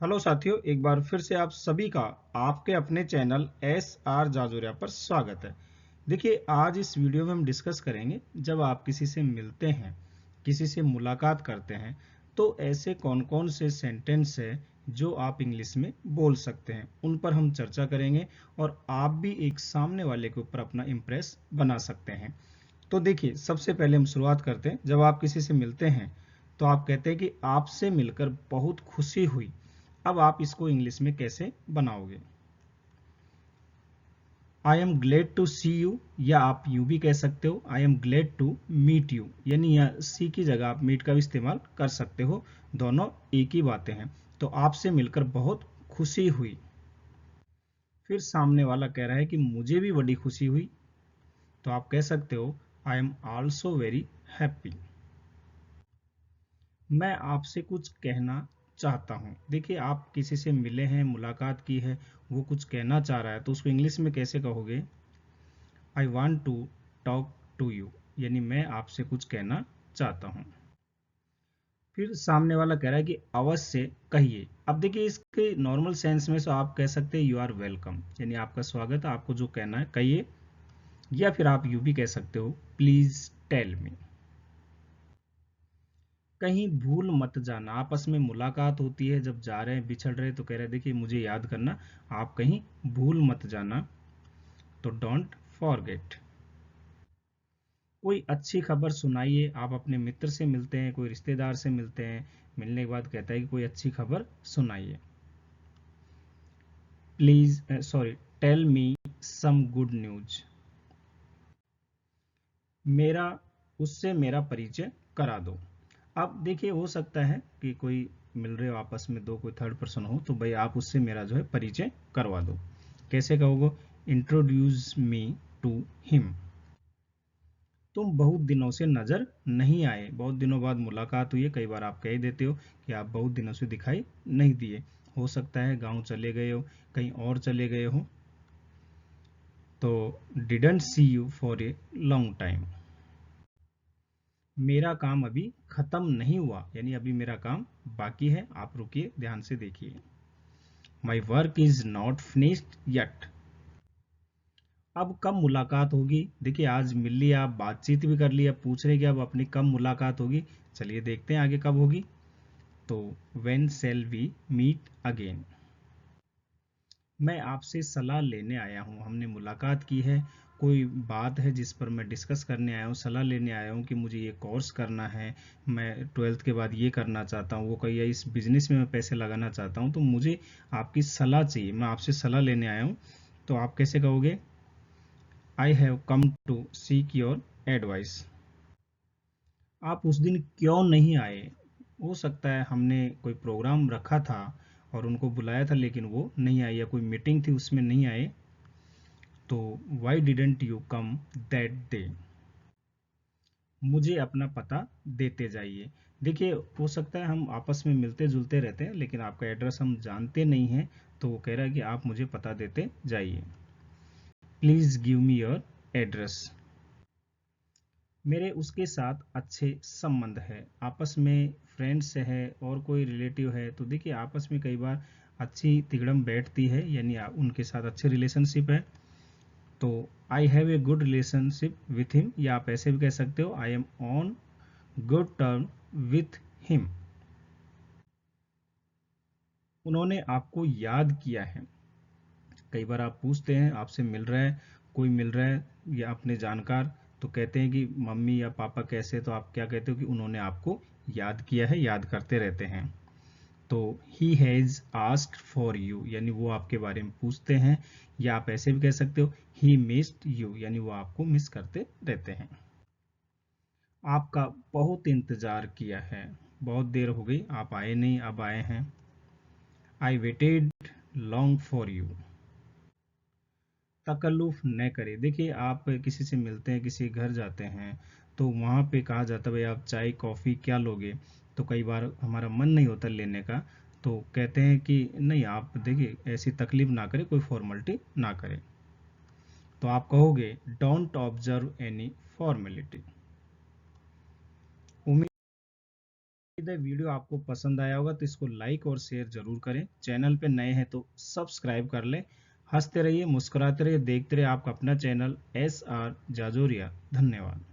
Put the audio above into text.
Hello साथियों, एक बार फिर से आप सभी का आपके अपने चैनल एस आर जाजुरिया पर स्वागत है। देखिए, आज इस वीडियो में हम डिस्कस करेंगे जब आप किसी से मिलते हैं, किसी से मुलाकात करते हैं, तो ऐसे कौन कौन से सेंटेंस है जो आप इंग्लिश में बोल सकते हैं, उन पर हम चर्चा करेंगे और आप भी एक सामने वाले के ऊपर अपना इम्प्रेस बना सकते हैं। तो देखिए, सबसे पहले हम शुरुआत करते हैं। जब आप किसी से मिलते हैं तो आप कहते हैं कि आपसे मिलकर बहुत खुशी हुई। अब आप इसको इंग्लिश में कैसे बनाओगे? I am glad to see you, या आप यूं भी कह सकते हो I am glad to meet you, यानी यहाँ सी की जगह आप मीट का भी इस्तेमाल कर सकते हो। दोनों एक ही बातें हैं। तो आपसे मिलकर बहुत खुशी हुई। फिर सामने वाला कह रहा है कि मुझे भी बड़ी खुशी हुई, तो आप कह सकते हो I am also very happy. मैं आपसे कुछ कहना चाहता हूँ। देखिए, आप किसी से मिले हैं, मुलाकात की है, वो कुछ कहना चाह रहा है, तो उसको इंग्लिश में कैसे कहोगे? I want to talk to you, यानी मैं आपसे कुछ कहना चाहता हूँ। फिर सामने वाला कह रहा है कि अवश्य कहिए। अब देखिए, इसके नॉर्मल सेंस में तो आप कह सकते हैं यू आर वेलकम, यानी आपका स्वागत है, आपको जो कहना है कहिए। या फिर आप यूं भी कह सकते हो प्लीज टेल मी। कहीं भूल मत जाना। आपस में मुलाकात होती है, जब जा रहे हैं, बिछड़ रहे हैं, तो कह रहे हैं देखिए मुझे याद करना, आप कहीं भूल मत जाना, तो डोंट फॉरगेट। कोई अच्छी खबर सुनाइए। आप अपने मित्र से मिलते हैं, कोई रिश्तेदार से मिलते हैं, मिलने के बाद कहता है कि कोई अच्छी खबर सुनाइए। Please sorry, tell me some good news. मेरा उससे मेरा परिचय करा दो। अब देखिए, हो सकता है कि कोई मिल रहे हो आपस में, दो कोई थर्ड पर्सन हो, तो भाई आप उससे मेरा जो है परिचय करवा दो। कैसे कहोगे? Introduce me to him. तुम बहुत दिनों से नजर नहीं आए। बहुत दिनों बाद मुलाकात हुई है, कई बार आप कह ही देते हो कि आप बहुत दिनों से दिखाई नहीं दिए। हो सकता है गांव चले गए हो, कहीं और चले गए हो, तो didn't see you for a long time. मेरा काम अभी खत्म नहीं हुआ, यानी अभी मेरा काम बाकी है, आप रुकिए, ध्यान से देखिए। My work is not finished yet. अब कब मुलाकात होगी? देखिए, आज मिल लिया, आप बातचीत भी कर लिया, पूछ रहे कि अब अपनी कब मुलाकात होगी। चलिए देखते हैं आगे कब होगी। तो when shall we meet again. मैं आपसे सलाह लेने आया हूँ। हमने मुलाकात की है, कोई बात है जिस पर मैं डिस्कस करने आया हूँ, सलाह लेने आया हूँ कि मुझे ये कोर्स करना है, मैं 12th के बाद ये करना चाहता हूँ, वो कहिए इस बिजनेस में मैं पैसे लगाना चाहता हूँ, तो मुझे आपकी सलाह चाहिए, मैं आपसे सलाह लेने आया हूँ। तो आप कैसे कहोगे? I have come to seek your advice. आप उस दिन क्यों नहीं आए? हो सकता है हमने कोई प्रोग्राम रखा था और उनको बुलाया था, लेकिन वो नहीं आए, या कोई मीटिंग थी उसमें नहीं आए, तो why didn't you come that day. मुझे अपना पता देते जाइए। देखिए, हो सकता है हम आपस में मिलते जुलते रहते हैं, लेकिन आपका एड्रेस हम जानते नहीं हैं, तो वो कह रहा है कि आप मुझे पता देते जाइए। Please give me your address. मेरे उसके साथ अच्छे संबंध है, आपस में फ्रेंड्स है और कोई रिलेटिव है, तो देखिए आपस में कई बार अच्छी तिगड़म बैठती है, यानी उनके साथ अच्छे रिलेशनशिप है। तो I have a good relationship with him, या आप ऐसे भी कह सकते हो I M on good term with him. उन्होंने आपको याद किया है। कई बार आप पूछते हैं, आपसे मिल रहा है, कोई मिल रहा है या अपने जानकार, तो कहते हैं कि मम्मी या पापा कैसे, तो आप क्या कहते हो कि उन्होंने आपको याद किया है, याद करते रहते हैं। तो he has asked for you, यानी वो आपके बारे में पूछते हैं। या आप ऐसे भी कह सकते हो ही मिस्ड यू, यानी वो आपको मिस करते रहते हैं। आपका बहुत इंतजार किया है, बहुत देर हो गई, आप आए नहीं, अब आए हैं। I waited long for you. तकल्लुफ न करें। देखिए, आप किसी से मिलते हैं, किसी के घर जाते हैं, तो वहाँ पे कहा जाता है भाई आप चाय कॉफ़ी क्या लोगे, तो कई बार हमारा मन नहीं होता लेने का, तो कहते हैं कि नहीं, आप देखिए ऐसी तकलीफ ना करें, कोई फॉर्मेलिटी ना करें। तो आप कहोगे डोंट ऑब्जर्व एनी फॉर्मेलिटी। उम्मीद उम्मीद है वीडियो आपको पसंद आया होगा, तो इसको लाइक और शेयर जरूर करें। चैनल पे नए हैं तो सब्सक्राइब कर लें। हंसते रहिए, मुस्कुराते रहिए, देखते रहिए आपका अपना चैनल SR जाजोरिया। धन्यवाद।